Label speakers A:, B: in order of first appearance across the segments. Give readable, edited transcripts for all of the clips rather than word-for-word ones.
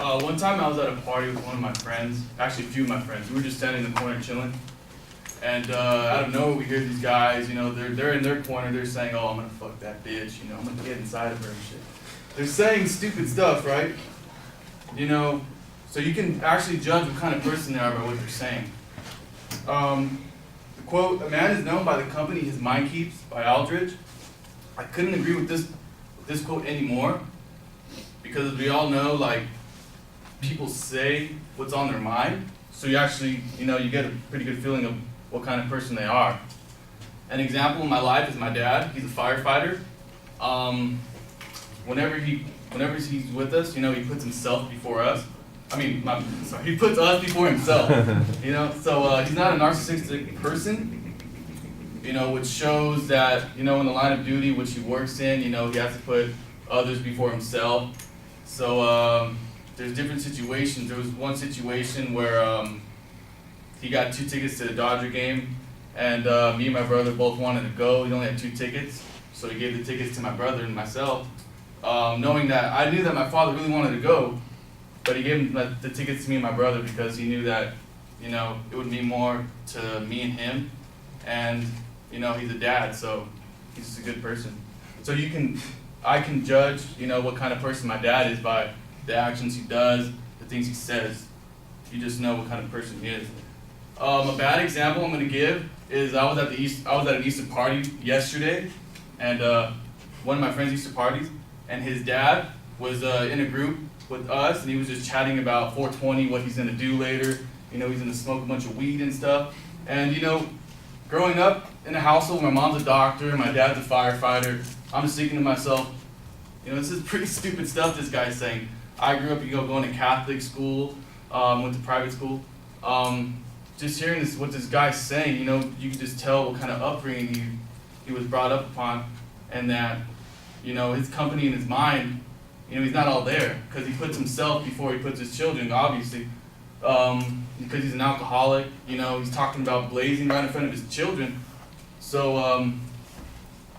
A: One time I was at a party with one of my friends, actually a few of my friends. We were just standing in the corner chilling, and out of nowhere we hear these guys, they're in their corner, they're saying, oh, I'm gonna fuck that bitch, I'm gonna get inside of her and shit. They're saying stupid stuff, right? So you can actually judge what kind of person they are by what they're saying. The quote, "A man is known by the company his mind keeps," by Aldridge. I couldn't agree with this quote anymore, because we all know, like, people say what's on their mind, so you actually, you get a pretty good feeling of what kind of person they are. An example in my life is my dad. He's a firefighter. Whenever he's with us, he puts himself before us. He puts us before himself. So he's not a narcissistic person, which shows that, in the line of duty which he works in, he has to put others before himself. So there's different situations. There was one situation where he got 2 tickets to the Dodger game, and me and my brother both wanted to go. He only had 2 tickets, so he gave the tickets to my brother and myself, knowing that I knew that my father really wanted to go, but he gave the tickets to me and my brother because he knew that, it would mean more to me and him, and, he's a dad, so he's just a good person. So I can judge, what kind of person my dad is by the actions he does, the things he says. You just know what kind of person he is. A bad example I'm going to give is I was at an Easter party yesterday, and one of my friends' Easter parties, and his dad was in a group with us, and he was just chatting about 420, what he's going to do later. He's going to smoke a bunch of weed and stuff. And growing up in a household, my mom's a doctor, and my dad's a firefighter, I'm just thinking to myself, this is pretty stupid stuff this guy's saying. I grew up, going to Catholic school, went to private school. Just hearing what this guy's saying, you can just tell what kind of upbringing he was brought up upon, and that, his company and his mind, he's not all there, because he puts himself before he puts his children, obviously, because he's an alcoholic. He's talking about blazing right in front of his children. So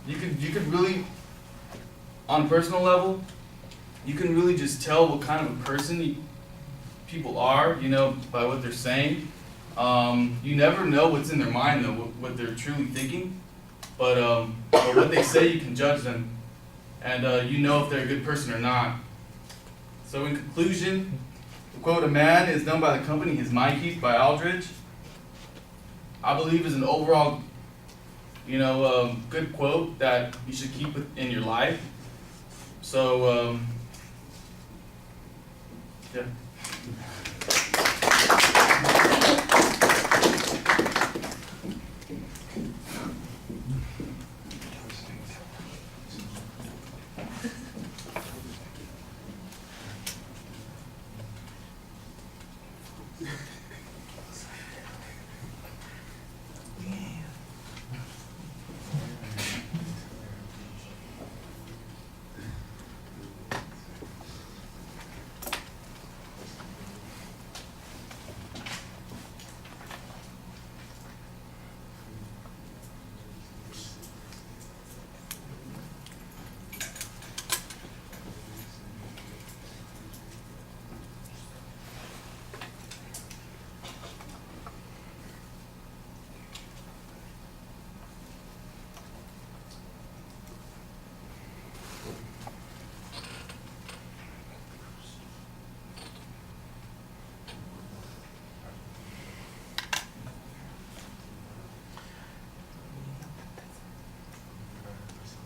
A: you could really, on a personal level, you can really just tell what kind of a person people are, by what they're saying. You never know what's in their mind, though, what they're truly thinking. But what they say, you can judge them, and if they're a good person or not. So in conclusion, the quote, "A man is known by the company his mind keeps," by Aldridge, I believe is an overall, good quote that you should keep in your life. So, yeah.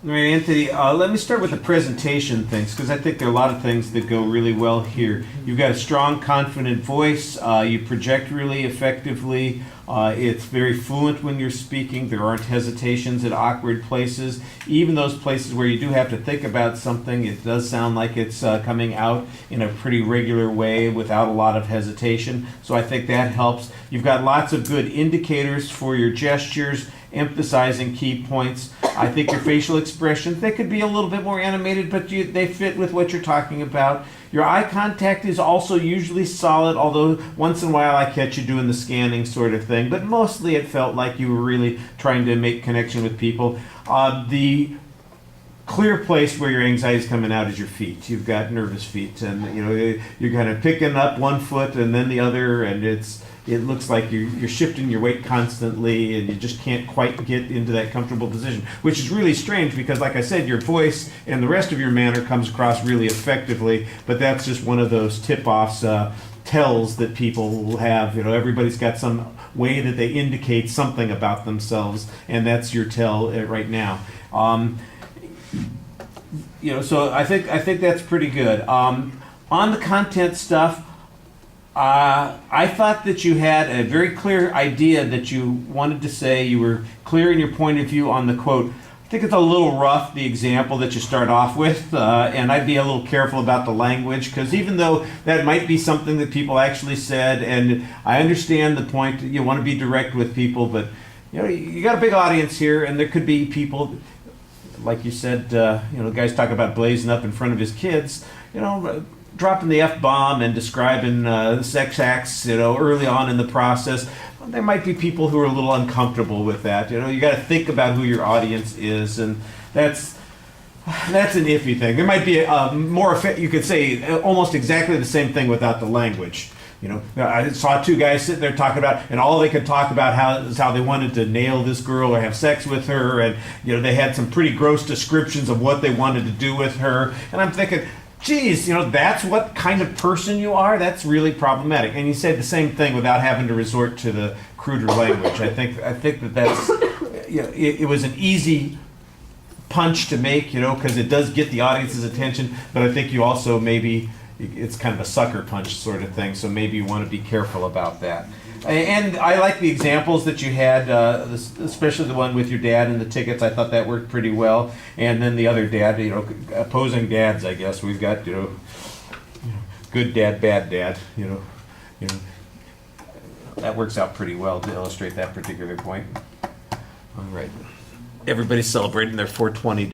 B: All right, Anthony, let me start with the presentation things, because I think there are a lot of things that go really well here. You've got a strong, confident voice. You project really effectively. It's very fluent when you're speaking. There aren't hesitations at awkward places. Even those places where you do have to think about something, it does sound like it's coming out in a pretty regular way without a lot of hesitation. So I think that helps. You've got lots of good indicators for your gestures, emphasizing key points. I think your facial expressions, they could be a little bit more animated, but they fit with what you're talking about. Your eye contact is also usually solid, although once in a while I catch you doing the scanning sort of thing, but mostly it felt like you were really trying to make connection with people. The clear place where your anxiety is coming out is your feet. You've got nervous feet, and you know you're kind of picking up one foot and then the other, and it looks like you're shifting your weight constantly, and you just can't quite get into that comfortable position, which is really strange because, like I said, your voice and the rest of your manner comes across really effectively, but that's just one of those tip-offs, tells that people have. You know, everybody's got some way that they indicate something about themselves, and that's your tell right now. You know, so I think that's pretty good. On the content stuff, I thought that you had a very clear idea that you wanted to say. You were clear in your point of view on the quote. I think it's a little rough, the example that you start off with, and I'd be a little careful about the language, because even though that might be something that people actually said, and I understand the point, you want to be direct with people, but you know, you got a big audience here, and there could be people, like you said, you know, the guys talk about blazing up in front of his kids, you know, dropping the F-bomb and describing sex acts, you know, early on in the process. There might be people who are a little uncomfortable with that. You know, you got to think about who your audience is, and that's an iffy thing. There might be a more, you could say almost exactly the same thing without the language. You know, I saw two guys sitting there talking about, and all they could talk about is how they wanted to nail this girl or have sex with her, and you know, they had some pretty gross descriptions of what they wanted to do with her, and I'm thinking, geez, you know, that's what kind of person you are? That's really problematic. And you said the same thing without having to resort to the cruder language. I think that's, you know, it was an easy punch to make, you know, because it does get the audience's attention, but I think you also maybe, it's kind of a sucker punch sort of thing, so maybe you want to be careful about that. And I like the examples that you had, especially the one with your dad and the tickets. I thought that worked pretty well. And then the other dad, you know, opposing dads, I guess. We've got, you know, good dad, bad dad, you know. That works out pretty well to illustrate that particular point. All right. Everybody's celebrating their 420